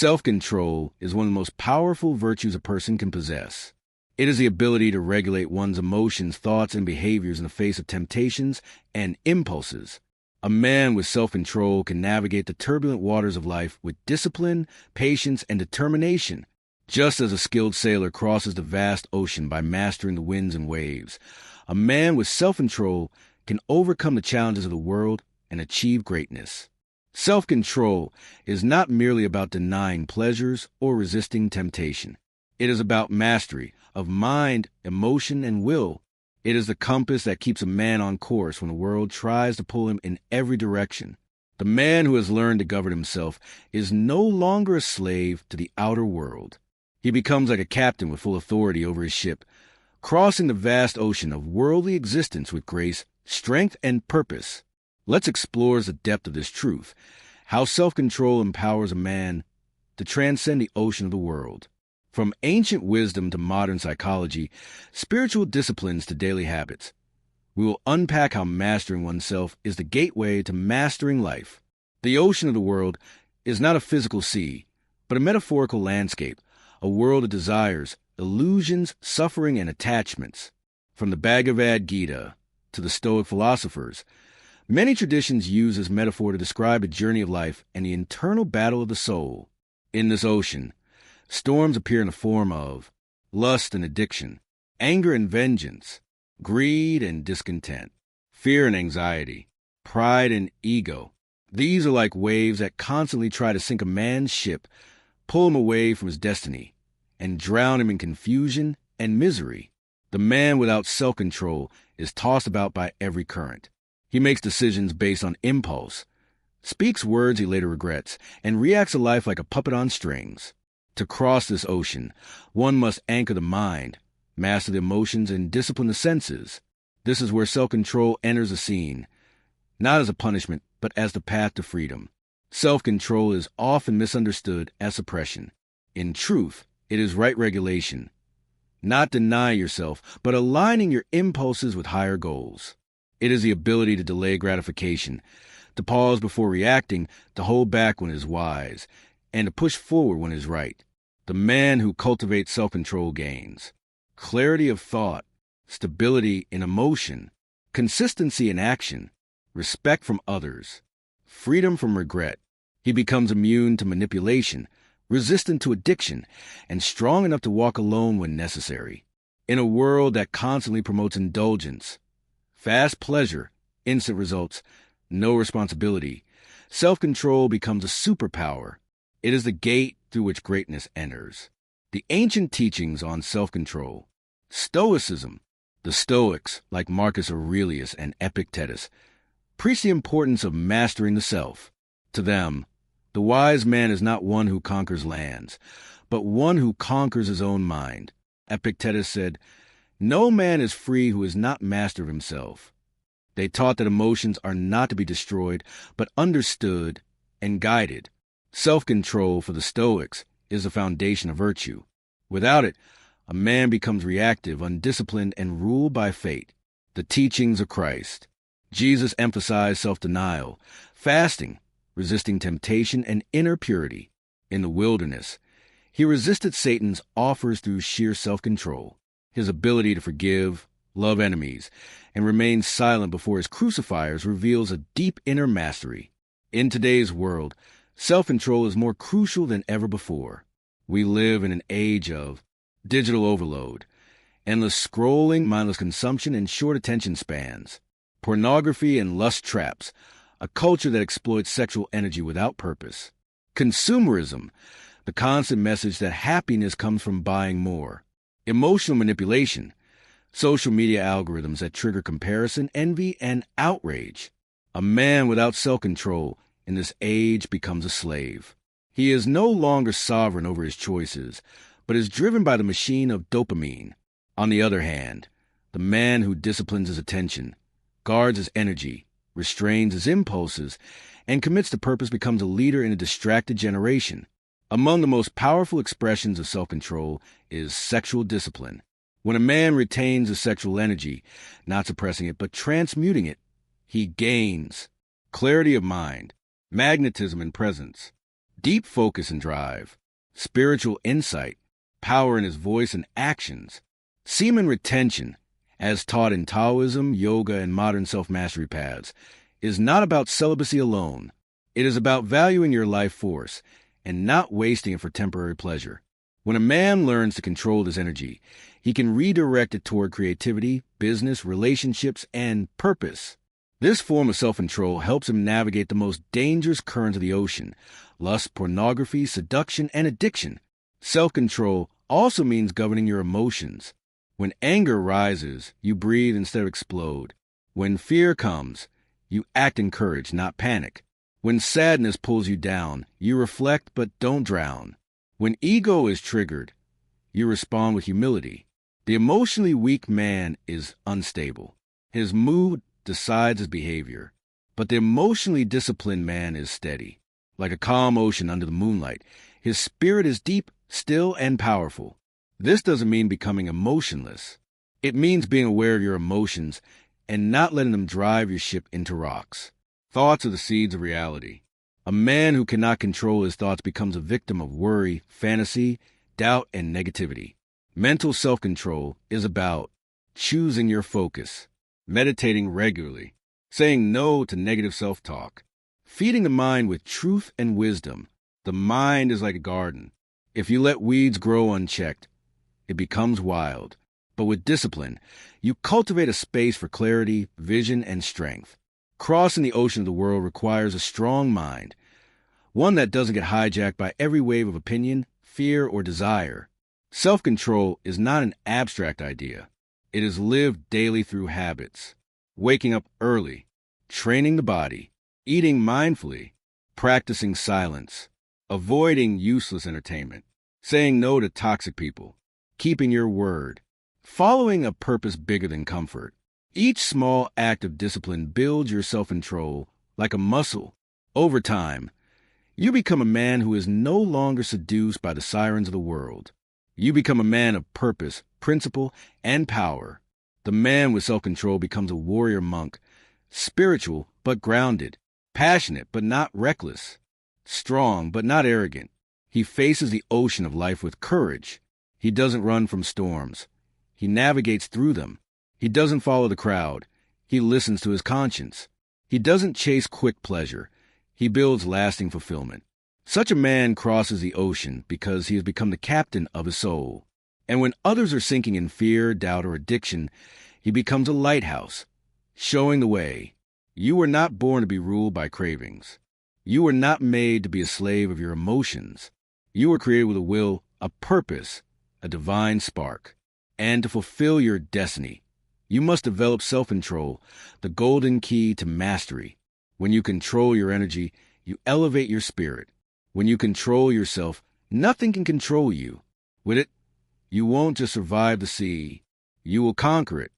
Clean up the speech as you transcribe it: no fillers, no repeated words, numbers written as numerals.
Self-control is one of the most powerful virtues a person can possess. It is the ability to regulate one's emotions, thoughts, and behaviors in the face of temptations and impulses. A man with self-control can navigate the turbulent waters of life with discipline, patience, and determination, just as a skilled sailor crosses the vast ocean by mastering the winds and waves. A man with self-control can overcome the challenges of the world and achieve greatness. Self-control is not merely about denying pleasures or resisting temptation. It is about mastery of mind, emotion, and will. It is the compass that keeps a man on course when the world tries to pull him in every direction. The man who has learned to govern himself is no longer a slave to the outer world. He becomes like a captain with full authority over his ship, crossing the vast ocean of worldly existence with grace, strength, and purpose. Let's explore the depth of this truth, how self-control empowers a man to transcend the ocean of the world. From ancient wisdom to modern psychology, spiritual disciplines to daily habits, we will unpack how mastering oneself is the gateway to mastering life. The ocean of the world is not a physical sea, but a metaphorical landscape, a world of desires, illusions, suffering, and attachments. From the Bhagavad Gita to the Stoic philosophers, many traditions use this metaphor to describe a journey of life and the internal battle of the soul. In this ocean, storms appear in the form of lust and addiction, anger and vengeance, greed and discontent, fear and anxiety, pride and ego. These are like waves that constantly try to sink a man's ship, pull him away from his destiny, and drown him in confusion and misery. The man without self-control is tossed about by every current. He makes decisions based on impulse, speaks words he later regrets, and reacts to life like a puppet on strings. To cross this ocean, one must anchor the mind, master the emotions, and discipline the senses. This is where self-control enters the scene, not as a punishment, but as the path to freedom. Self-control is often misunderstood as suppression. In truth, it is right regulation. Not denying yourself, but aligning your impulses with higher goals. It is the ability to delay gratification, to pause before reacting, to hold back when it is wise, and to push forward when it is right. The man who cultivates self-control gains clarity of thought, stability in emotion, consistency in action, respect from others, freedom from regret. He becomes immune to manipulation, resistant to addiction, and strong enough to walk alone when necessary. In a world that constantly promotes indulgence, fast pleasure, instant results, no responsibility, self-control becomes a superpower. It is the gate through which greatness enters. The ancient teachings on self-control. Stoicism. The Stoics, like Marcus Aurelius and Epictetus, preach the importance of mastering the self. To them, the wise man is not one who conquers lands, but one who conquers his own mind. Epictetus said, "No man is free who is not master of himself." They taught that emotions are not to be destroyed, but understood and guided. Self-control for the Stoics is the foundation of virtue. Without it, a man becomes reactive, undisciplined, and ruled by fate. The teachings of Christ. Jesus emphasized self-denial, fasting, resisting temptation, and inner purity. In the wilderness, he resisted Satan's offers through sheer self-control. His ability to forgive, love enemies, and remain silent before his crucifiers reveals a deep inner mastery. In today's world, self-control is more crucial than ever before. We live in an age of digital overload, endless scrolling, mindless consumption, and short attention spans, pornography and lust traps, a culture that exploits sexual energy without purpose, consumerism, the constant message that happiness comes from buying more, emotional manipulation, social media algorithms that trigger comparison, envy, and outrage. A man without self-control in this age becomes a slave. He is no longer sovereign over his choices, but is driven by the machine of dopamine. On the other hand, the man who disciplines his attention, guards his energy, restrains his impulses, and commits to purpose becomes a leader in a distracted generation. Among the most powerful expressions of self-control is sexual discipline. When a man retains his sexual energy, not suppressing it but transmuting it, he gains clarity of mind, magnetism and presence, deep focus and drive, spiritual insight, power in his voice and actions. Semen retention, as taught in Taoism, yoga, and modern self-mastery paths, is not about celibacy alone. It is about valuing your life force and not wasting it for temporary pleasure. When a man learns to control his energy, he can redirect it toward creativity, business, relationships, and purpose. This form of self-control helps him navigate the most dangerous currents of the ocean: lust, pornography, seduction, and addiction. Self-control also means governing your emotions. When anger rises, you breathe instead of explode. When fear comes, you act in courage, not panic. When sadness pulls you down, you reflect but don't drown. When ego is triggered, you respond with humility. The emotionally weak man is unstable. His mood decides his behavior. But the emotionally disciplined man is steady. Like a calm ocean under the moonlight, his spirit is deep, still, and powerful. This doesn't mean becoming emotionless. It means being aware of your emotions and not letting them drive your ship into rocks. Thoughts are the seeds of reality. A man who cannot control his thoughts becomes a victim of worry, fantasy, doubt, and negativity. Mental self-control is about choosing your focus, meditating regularly, saying no to negative self-talk, feeding the mind with truth and wisdom. The mind is like a garden. If you let weeds grow unchecked, it becomes wild. But with discipline, you cultivate a space for clarity, vision, and strength. Crossing the ocean of the world requires a strong mind, one that doesn't get hijacked by every wave of opinion, fear, or desire. Self-control is not an abstract idea. It is lived daily through habits: waking up early, training the body, eating mindfully, practicing silence, avoiding useless entertainment, saying no to toxic people, keeping your word, following a purpose bigger than comfort. Each small act of discipline builds your self-control like a muscle. Over time, you become a man who is no longer seduced by the sirens of the world. You become a man of purpose, principle, and power. The man with self-control becomes a warrior monk, spiritual but grounded, passionate but not reckless, strong but not arrogant. He faces the ocean of life with courage. He doesn't run from storms. He navigates through them. He doesn't follow the crowd. He listens to his conscience. He doesn't chase quick pleasure. He builds lasting fulfillment. Such a man crosses the ocean because he has become the captain of his soul. And when others are sinking in fear, doubt, or addiction, he becomes a lighthouse, showing the way. You were not born to be ruled by cravings. You were not made to be a slave of your emotions. You were created with a will, a purpose, a divine spark. And to fulfill your destiny, you must develop self-control, the golden key to mastery. When you control your energy, you elevate your spirit. When you control yourself, nothing can control you. With it, you won't just survive the sea, you will conquer it.